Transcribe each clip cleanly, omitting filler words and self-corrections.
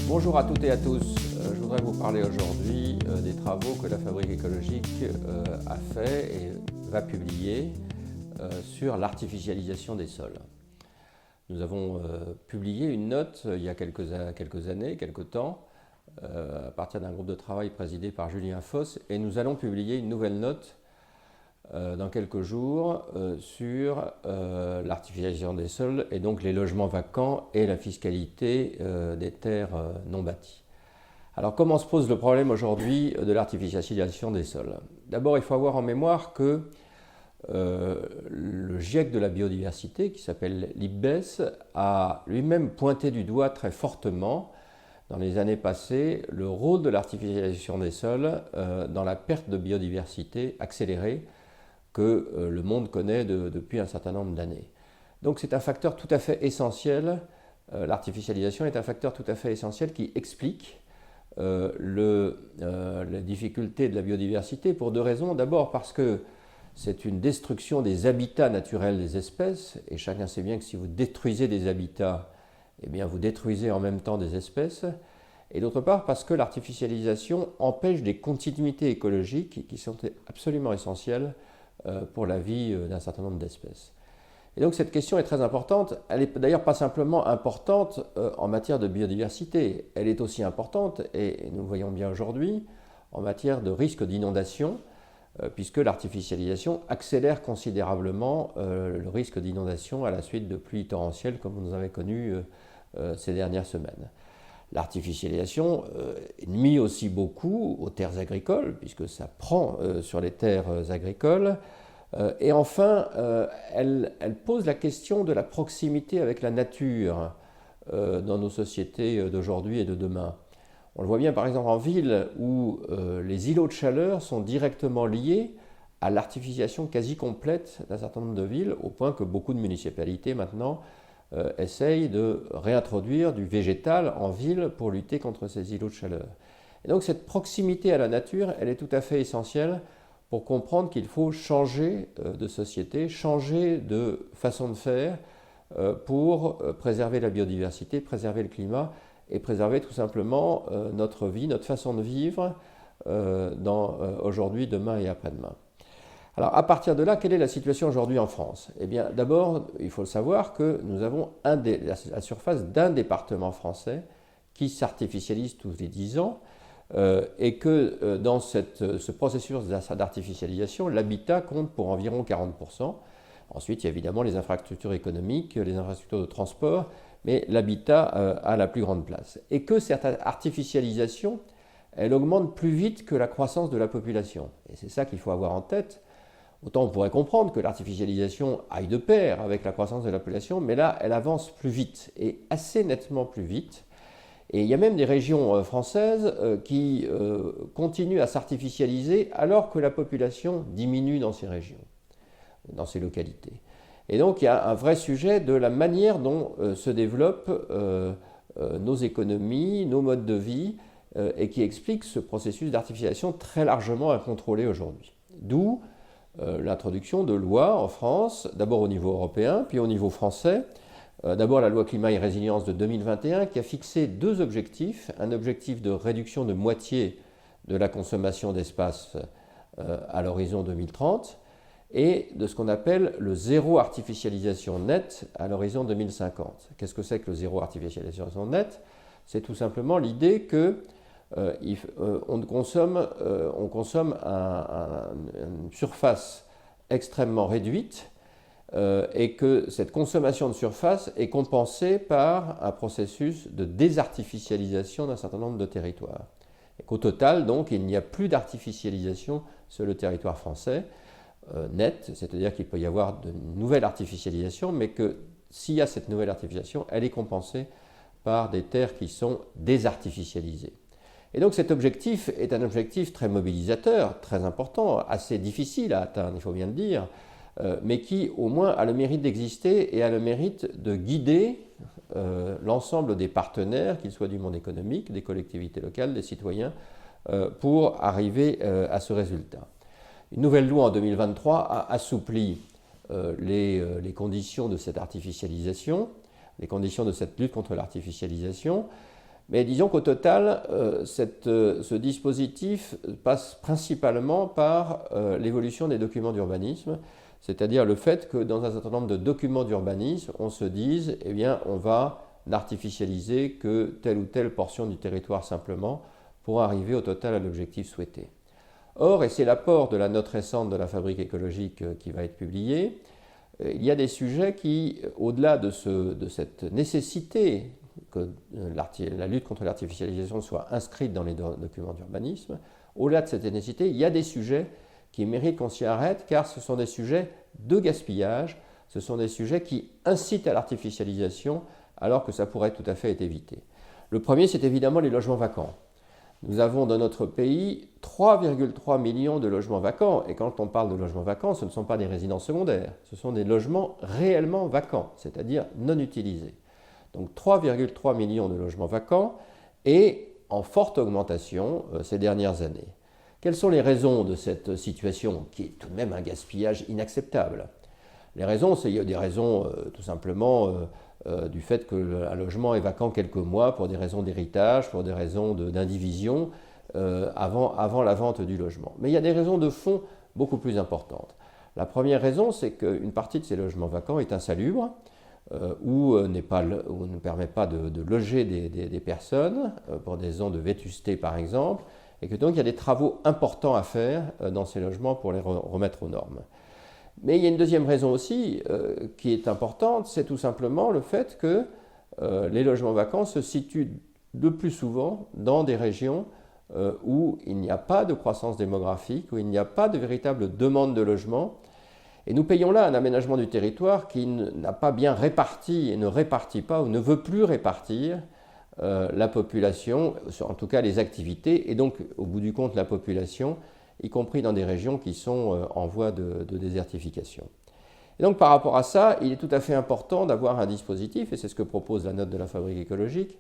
Bonjour à toutes et à tous. Je voudrais vous parler aujourd'hui des travaux que la Fabrique écologique a fait et va publier sur l'artificialisation des sols. Nous avons publié une note il y a quelques années, quelques temps, à partir d'un groupe de travail présidé par Julien Foss, et nous allons publier une nouvelle note dans quelques jours sur l'artificialisation des sols et donc les logements vacants et la fiscalité des terres non bâties. Alors comment se pose le problème aujourd'hui de l'artificialisation des sols? D'abord, il faut avoir en mémoire que le GIEC de la biodiversité, qui s'appelle l'IPBES, a lui-même pointé du doigt très fortement dans les années passées le rôle de l'artificialisation des sols dans la perte de biodiversité accélérée que le monde connaît depuis un certain nombre d'années. Donc c'est un facteur tout à fait essentiel, l'artificialisation est un facteur tout à fait essentiel qui explique la difficulté de la biodiversité pour deux raisons. D'abord parce que c'est une destruction des habitats naturels des espèces, et chacun sait bien que si vous détruisez des habitats, eh bien vous détruisez en même temps des espèces. Et d'autre part parce que l'artificialisation empêche des continuités écologiques qui sont absolument essentielles pour la vie d'un certain nombre d'espèces. Et donc cette question est très importante. Elle n'est d'ailleurs pas simplement importante en matière de biodiversité, elle est aussi importante, et nous le voyons bien aujourd'hui, en matière de risque d'inondation, puisque l'artificialisation accélère considérablement le risque d'inondation à la suite de pluies torrentielles comme vous en avez connu ces dernières semaines. L'artificialisation nuit aussi beaucoup aux terres agricoles, puisque ça prend sur les terres agricoles. Et enfin, elle pose la question de la proximité avec la nature dans nos sociétés d'aujourd'hui et de demain. On le voit bien par exemple en ville où les îlots de chaleur sont directement liés à l'artificialisation quasi complète d'un certain nombre de villes, au point que beaucoup de municipalités maintenant essayent de réintroduire du végétal en ville pour lutter contre ces îlots de chaleur. Et donc cette proximité à la nature, elle est tout à fait essentielle pour comprendre qu'il faut changer de société, changer de façon de faire pour préserver la biodiversité, préserver le climat et préserver tout simplement notre vie, notre façon de vivre aujourd'hui, demain et après-demain. Alors à partir de là, quelle est la situation aujourd'hui en France? Eh bien d'abord, il faut le savoir que nous avons la surface d'un département français qui s'artificialise tous les 10 ans et que dans ce processus d'artificialisation, l'habitat compte pour environ 40%. Ensuite, il y a évidemment les infrastructures économiques, les infrastructures de transport, mais l'habitat a la plus grande place. Et que cette artificialisation, elle augmente plus vite que la croissance de la population. Et c'est ça qu'il faut avoir en tête. Autant on pourrait comprendre que l'artificialisation aille de pair avec la croissance de la population, mais là, elle avance plus vite, et assez nettement plus vite. Et il y a même des régions françaises qui continuent à s'artificialiser alors que la population diminue dans ces régions, dans ces localités. Et donc il y a un vrai sujet de la manière dont se développent nos économies, nos modes de vie, et qui explique ce processus d'artificialisation très largement incontrôlé aujourd'hui. D'où l'introduction de lois en France, d'abord au niveau européen, puis au niveau français. D'abord la loi climat et résilience de 2021 qui a fixé deux objectifs, un objectif de réduction de moitié de la consommation d'espace à l'horizon 2030 et de ce qu'on appelle le zéro artificialisation net à l'horizon 2050. Qu'est-ce que c'est que le zéro artificialisation net? C'est tout simplement l'idée que on consomme une surface extrêmement réduite et que cette consommation de surface est compensée par un processus de désartificialisation d'un certain nombre de territoires. Et qu'au total, donc, il n'y a plus d'artificialisation sur le territoire français net, c'est-à-dire qu'il peut y avoir de nouvelles artificialisations, mais que s'il y a cette nouvelle artificialisation, elle est compensée par des terres qui sont désartificialisées. Et donc cet objectif est un objectif très mobilisateur, très important, assez difficile à atteindre, il faut bien le dire, mais qui au moins a le mérite d'exister et a le mérite de guider l'ensemble des partenaires, qu'ils soient du monde économique, des collectivités locales, des citoyens, pour arriver à ce résultat. Une nouvelle loi en 2023 a assoupli les conditions de cette artificialisation, les conditions de cette lutte contre l'artificialisation, Mais disons qu'au total, ce dispositif passe principalement par l'évolution des documents d'urbanisme, c'est-à-dire le fait que dans un certain nombre de documents d'urbanisme, on se dise, eh bien, on va n'artificialiser que telle ou telle portion du territoire simplement pour arriver au total à l'objectif souhaité. Or, et c'est l'apport de la note récente de la Fabrique écologique qui va être publiée, il y a des sujets qui, au-delà de cette nécessité que la lutte contre l'artificialisation soit inscrite dans les documents d'urbanisme, au-delà de cette nécessité, il y a des sujets qui méritent qu'on s'y arrête, car ce sont des sujets de gaspillage, ce sont des sujets qui incitent à l'artificialisation, alors que ça pourrait tout à fait être évité. Le premier, c'est évidemment les logements vacants. Nous avons dans notre pays 3,3 millions de logements vacants, et quand on parle de logements vacants, ce ne sont pas des résidences secondaires, ce sont des logements réellement vacants, c'est-à-dire non utilisés. Donc 3,3 millions de logements vacants et en forte augmentation ces dernières années. Quelles sont les raisons de cette situation qui est tout de même un gaspillage inacceptable? Les raisons, il y a des raisons tout simplement du fait qu'un logement est vacant quelques mois pour des raisons d'héritage, pour des raisons d'indivision avant la vente du logement. Mais il y a des raisons de fond beaucoup plus importantes. La première raison, c'est qu'une partie de ces logements vacants est insalubre, ou ne permet pas de loger des personnes pour des raisons de vétusté par exemple, et que donc il y a des travaux importants à faire dans ces logements pour les remettre aux normes. Mais il y a une deuxième raison aussi qui est importante, c'est tout simplement le fait que les logements vacants se situent le plus souvent dans des régions où il n'y a pas de croissance démographique, où il n'y a pas de véritable demande de logement. Et nous payons là un aménagement du territoire qui n'a pas bien réparti et ne répartit pas ou ne veut plus répartir la population, en tout cas les activités, et donc au bout du compte la population, y compris dans des régions qui sont en voie de désertification. Et donc par rapport à ça, il est tout à fait important d'avoir un dispositif, et c'est ce que propose la note de la Fabrique écologique,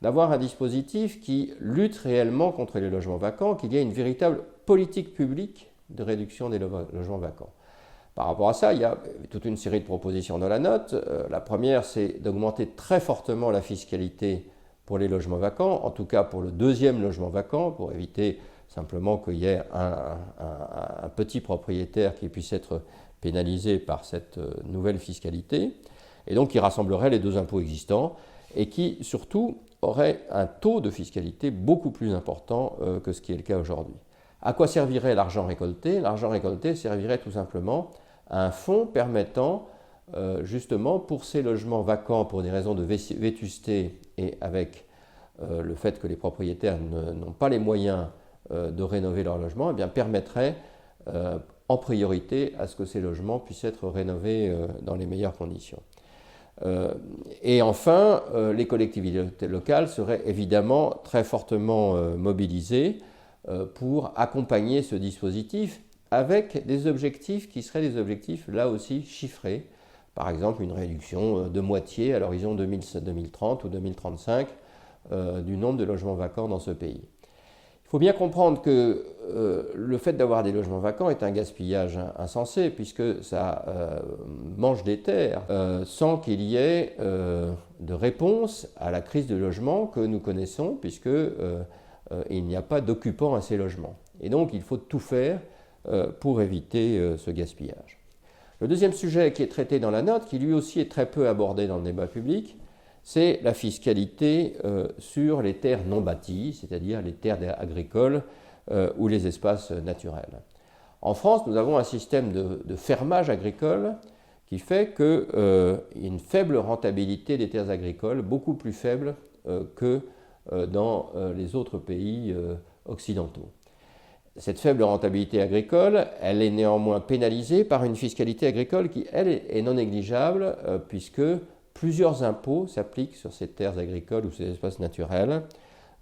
d'avoir un dispositif qui lutte réellement contre les logements vacants, qu'il y ait une véritable politique publique de réduction des logements vacants. Par rapport à ça, il y a toute une série de propositions dans la note. La première, c'est d'augmenter très fortement la fiscalité pour les logements vacants, en tout cas pour le deuxième logement vacant, pour éviter simplement qu'il y ait un petit propriétaire qui puisse être pénalisé par cette nouvelle fiscalité, et donc qui rassemblerait les deux impôts existants, et qui surtout aurait un taux de fiscalité beaucoup plus important que ce qui est le cas aujourd'hui. À quoi servirait l'argent récolté? L'argent récolté servirait tout simplement à un fonds permettant justement pour ces logements vacants pour des raisons de vétusté et avec le fait que les propriétaires n'ont pas les moyens de rénover leur logement, eh bien, permettrait en priorité à ce que ces logements puissent être rénovés dans les meilleures conditions. Et enfin, les collectivités locales seraient évidemment très fortement mobilisées pour accompagner ce dispositif avec des objectifs qui seraient des objectifs là aussi chiffrés. Par exemple, une réduction de moitié à l'horizon 2030 ou 2035 du nombre de logements vacants dans ce pays. Il faut bien comprendre que le fait d'avoir des logements vacants est un gaspillage insensé puisque ça mange des terres sans qu'il y ait de réponse à la crise de logement que nous connaissons puisqu'il n'y a pas d'occupants à ces logements. Et donc il faut tout faire pour éviter ce gaspillage. Le deuxième sujet qui est traité dans la note, qui lui aussi est très peu abordé dans le débat public, c'est la fiscalité sur les terres non bâties, c'est-à-dire les terres agricoles ou les espaces naturels. En France, nous avons un système de fermage agricole qui fait qu'il y a une faible rentabilité des terres agricoles, beaucoup plus faible que dans les autres pays occidentaux. Cette faible rentabilité agricole, elle est néanmoins pénalisée par une fiscalité agricole qui, elle, est non négligeable puisque plusieurs impôts s'appliquent sur ces terres agricoles ou ces espaces naturels,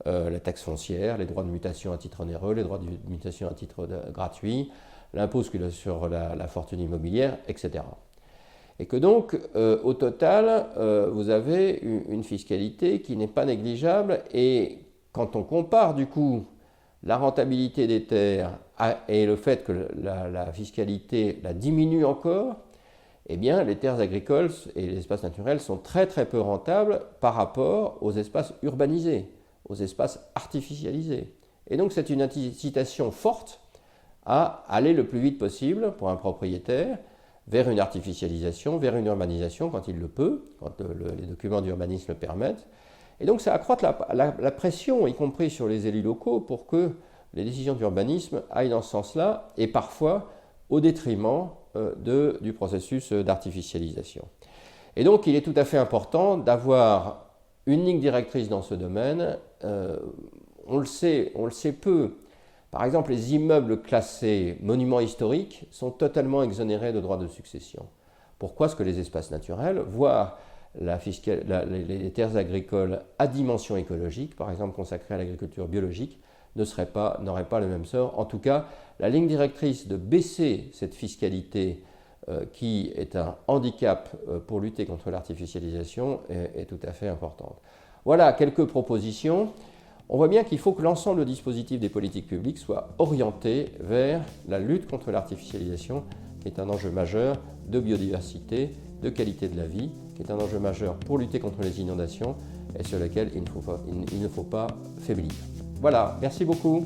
la taxe foncière, les droits de mutation à titre onéreux, les droits de mutation à titre gratuit, l'impôt sur la fortune immobilière, etc. Et que donc, au total, vous avez une fiscalité qui n'est pas négligeable et quand on compare du coup la rentabilité des terres et le fait que la fiscalité la diminue encore, eh bien, les terres agricoles et les espaces naturels sont très très peu rentables par rapport aux espaces urbanisés. aux espaces artificialisés. Et donc c'est une incitation forte à aller le plus vite possible pour un propriétaire vers une artificialisation, vers une urbanisation quand il le peut, quand les documents d'urbanisme le permettent. Et donc ça accroît la pression, y compris sur les élus locaux, pour que les décisions d'urbanisme aillent dans ce sens-là, et parfois au détriment du processus d'artificialisation. Et donc il est tout à fait important d'avoir une ligne directrice dans ce domaine. On le sait peu. Par exemple, les immeubles classés monuments historiques sont totalement exonérés de droits de succession. Pourquoi est-ce que les espaces naturels, voire les terres agricoles à dimension écologique, par exemple consacrées à l'agriculture biologique, n'auraient pas le même sort? En tout cas, la ligne directrice de baisser cette fiscalité qui est un handicap pour lutter contre l'artificialisation est tout à fait importante. Voilà quelques propositions. On voit bien qu'il faut que l'ensemble du dispositif des politiques publiques soit orienté vers la lutte contre l'artificialisation, qui est un enjeu majeur de biodiversité, de qualité de la vie, qui est un enjeu majeur pour lutter contre les inondations et sur lequel il ne faut pas faiblir. Voilà, merci beaucoup.